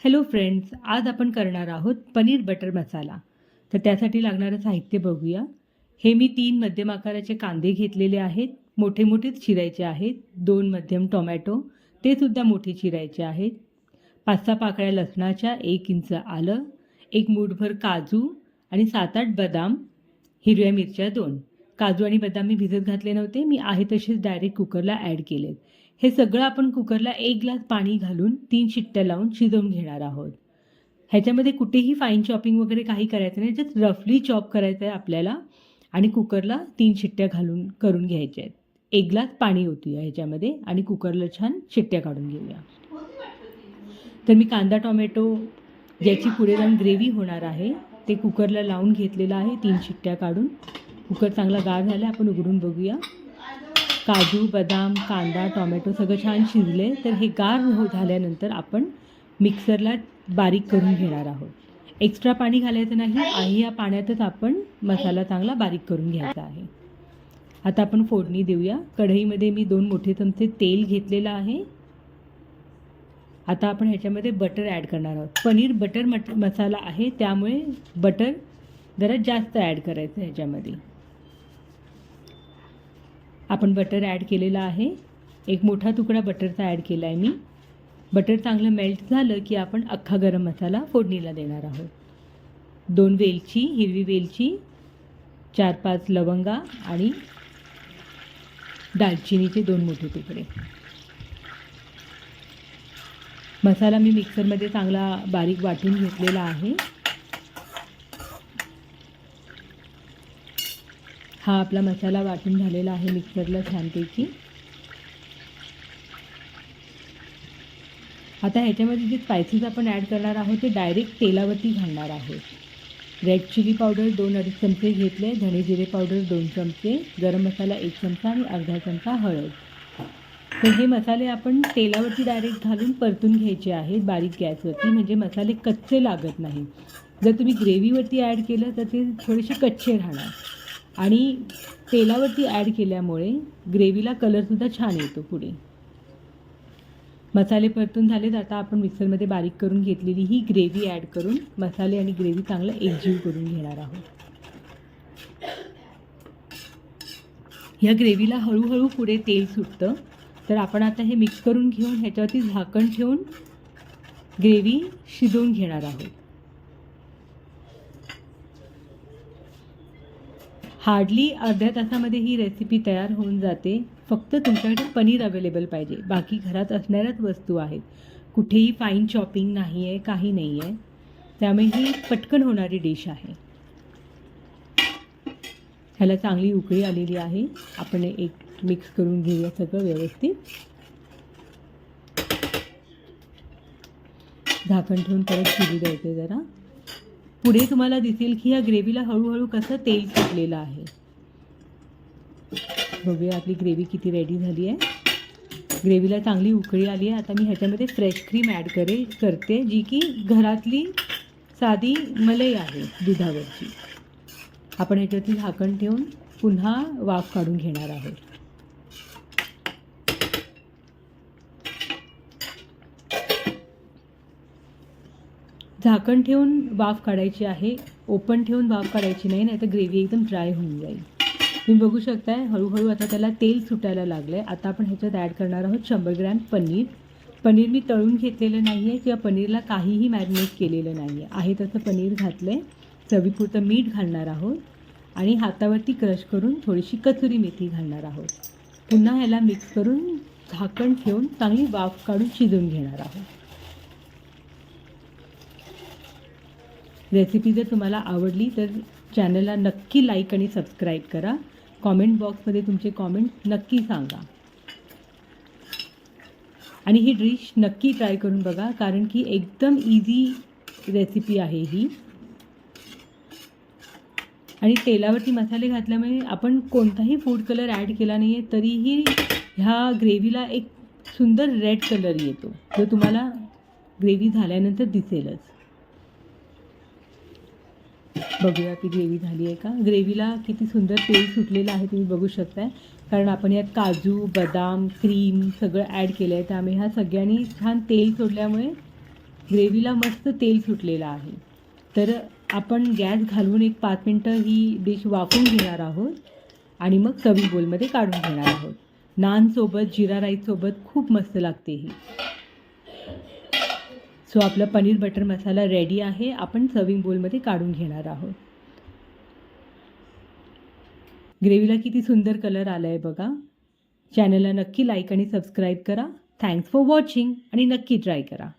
Hello friends, आज आपण करणार आहोत पनीर बटर मसाला. तर त्यासाठी लागणारं साहित्य बघूया. हे मी 3 मध्यम आकाराचे कांदे घेतलेले आहेत. मोठे मोठेच चिरायचे आहेत. 2 मध्यम टोमॅटो, ते सुद्धा मोठे चिरायचे आहेत. 5-6 पाकळ्या लसणाच्या, 1 इंच आलं, 1 मूठभर काजू आणि 7-8 बदाम, हिरव्या मिरच्या 2. काजू आणि बदाम मी भिजत घातले नव्हते. मी आहे तसेच डायरेक्ट कुकरला ॲड केलेत. हे सगळं आपण कुकरला 1 ग्लास पाणी घालून 3 शिट्ट्या लावून शिजवून घेणार आहोत. ह्याच्यामध्ये कुठेही फाईन चॉपिंग वगैरे काही करायचं नाही. जस्ट रफली चॉप करायचं आहे आपल्याला आणि कुकरला 3 शिट्ट्या घालून करून घ्यायच्या आहेत. 1 ग्लास पाणी ओतूया ह्याच्यामध्ये आणि कुकरला छान शिट्ट्या काढून घेऊया. तर मी कांदा टोमॅटो ज्याची पुढे जाऊन ग्रेव्ही होणार आहे ते कुकरला लावून घेतलेलं आहे 3 शिट्ट्या काढून. कुकर चांगला गार झाला, आपण उघडून बघूया. काजू, बदाम, कांदा, टोमॅटो सगळं छान शिजले. तर हे गार झाल्यानंतर आपण मिक्सरला बारीक करून घेणार आहोत. एक्स्ट्रा पाणी घालायचं नाही आहे. या पाण्यातच आपण मसाला चांगला बारीक करून घ्यायचा आहे. आता आपण फोडणी देऊया. कढईमध्ये मी 2 मोठे चमचे तेल घेतलेलं आहे. आता आपण ह्याच्यामध्ये बटर ॲड करणार आहोत. पनीर बटर मसाला आहे, त्यामुळे बटर जरा जास्त ॲड करायचं ह्याच्यामध्ये. आपण बटर ॲड केलेला आहे. 1 मोठा तुकडा बटरचा ॲड केला आहे मी. बटर चांगलं मेल्ट झालं की आपण अख्खा गरम मसाला फोडणीला देणार आहोत. 2 वेलची, हिरवी वेलची, 4-5 लवंगा आणि दालचिनीचे 2 मोठे तुकडे. मसाला मी मिक्सरमध्ये चांगला बारीक वाटून घेतलेला आहे. हा आपला मसाला वाटून झालेला आहे मिक्सरला छानपैकी. आता ह्याच्यामध्ये जे स्पायसेस आपण ॲड करणार आहोत ते डायरेक्ट तेलावरती घालणार आहोत. रेड चिली पावडर 2-2.5 चमचे घेतले, धणे जिरे पावडर 2 चमचे, गरम मसाला 1 चमचा आणि अर्धा चमचा हळद. तर हे मसाले आपण तेलावरती डायरेक्ट घालून परतून घ्यायचे आहेत बारीक गॅसवरती, म्हणजे मसाले कच्चे लागत नाही. जर तुम्ही ग्रेव्हीवरती ॲड केलं तर ते थोडेसे कच्चे राहणार आणि तेलावरती ॲड केल्यामुळे ग्रेव्हीला कलरसुद्धा छान येतो पुढे. मसाले परतून झालेत. आता आपण मिक्सरमध्ये बारीक करून घेतलेली ही ग्रेव्ही ॲड करून मसाले आणि ग्रेव्ही चांगलं एकजीव करून घेणार आहोत. ह्या ग्रेव्हीला हळूहळू पुढे तेल सुटतं. तर आपण आता हे मिक्स करून घेऊन ह्याच्यावरती झाकण ठेवून ग्रेव्ही शिजवून घेणार आहोत. हार्डली अर्ध्या तासामध्ये ही रेसिपी तयार होऊन जाते. फक्त तुमच्याकडे पनीर अवेलेबल पाहिजे. बाकी घरात असणाऱ्याच वस्तू आहेत. कुठेही फाईन चॉपिंग नाही आहे, काही नाही आहे. त्यामुळे ही पटकन होणारी डिश आहे. ह्याला चांगली उकळी आलेली आहे. आपण एक मिक्स करून घेऊया सगळं व्यवस्थित. झाकण ठेवून परत शिजू द्यायचं जरा. पुढे तुम्हाला दिसेल की ह्या ग्रेव्हीला हळूहळू कसं तेल सुटलेलं आहे. बघूया आपली ग्रेव्ही किती रेडी झाली आहे. ग्रेव्हीला चांगली उकळी आली आहे. आता मी ह्याच्यामध्ये फ्रेश क्रीम ॲड करते, जी की घरातली साधी मलाई आहे दुधावरची. आपण ह्याच्यावरती झाकण ठेवून पुन्हा वाफ काढून घेणार आहोत. झाकण ठेवून वाफ काढायची आहे. ओपन ठेवून वाफ काढायची नाही, नाहीतर ग्रेव्ही एकदम ड्राय होऊन जाईल. तुम्ही बघू शकताय हळूहळू आता त्याला तेल सुटायला लागलं आहे. आता आपण ह्याच्यात ॲड करणार आहोत 100 ग्रॅम पनीर. पनीर मी तळून घेतलेलं नाही आहे किंवा पनीरला काहीही मॅरिनेट केलेलं नाही आहे तसं पनीर घातलं आहे. चवीपुरतं मीठ घालणार आहोत आणि हातावरती क्रश करून थोडीशी कसुरी मेथी घालणार आहोत. पुन्हा ह्याला मिक्स करून झाकण ठेवून चांगली वाफ काढून शिजवून घेणार आहोत. रेसिपी जर तुम्हाला आवडली तर चॅनलला नक्की लाईक आणि सबस्क्राईब करा. कॉमेंट बॉक्समध्ये तुमचे कॉमेंट नक्की सांगा आणि ही डिश नक्की ट्राय करून बघा, कारण की एकदम इझी रेसिपी आहे ही. आणि तेलावरती मसाले घातल्यामुळे आपण कोणताही फूड कलर ॲड केला नाही आहे तरीही ह्या ग्रेव्हीला एक सुंदर रेड कलर येतो, जो तुम्हाला ग्रेव्ही झाल्यानंतर दिसेलच. बघूया की ग्रेव्ही झाली आहे का. ग्रेव्हीला किती सुंदर तेल सुटलेलं आहे तुम्ही बघू शकताय, कारण आपण यात काजू, बदाम, क्रीम सगळं ॲड केलं आहे. त्यामुळे ह्या सगळ्यांनी छान तेल सोडल्यामुळे ग्रेव्हीला मस्त तेल सुटलेलं आहे. तर आपण गॅस घालून एक 5 मिनटं ही डिश वाफवून घेणार आहोत आणि मग सर्व्हिंग बोलमध्ये काढून घेणार आहोत. नानसोबत, जिरा राईससोबत खूप मस्त लागते ही. सो आपला पनीर बटर मसाला रेडी आहे. आपण सर्व्हिंग बोलमध्ये काढून घेणार आहोत. ग्रेव्हीला किती सुंदर कलर आला आहे बघा. चॅनलला नक्की लाईक आणि सबस्क्राईब करा. थँक्स फॉर वॉचिंग आणि नक्की ट्राय करा.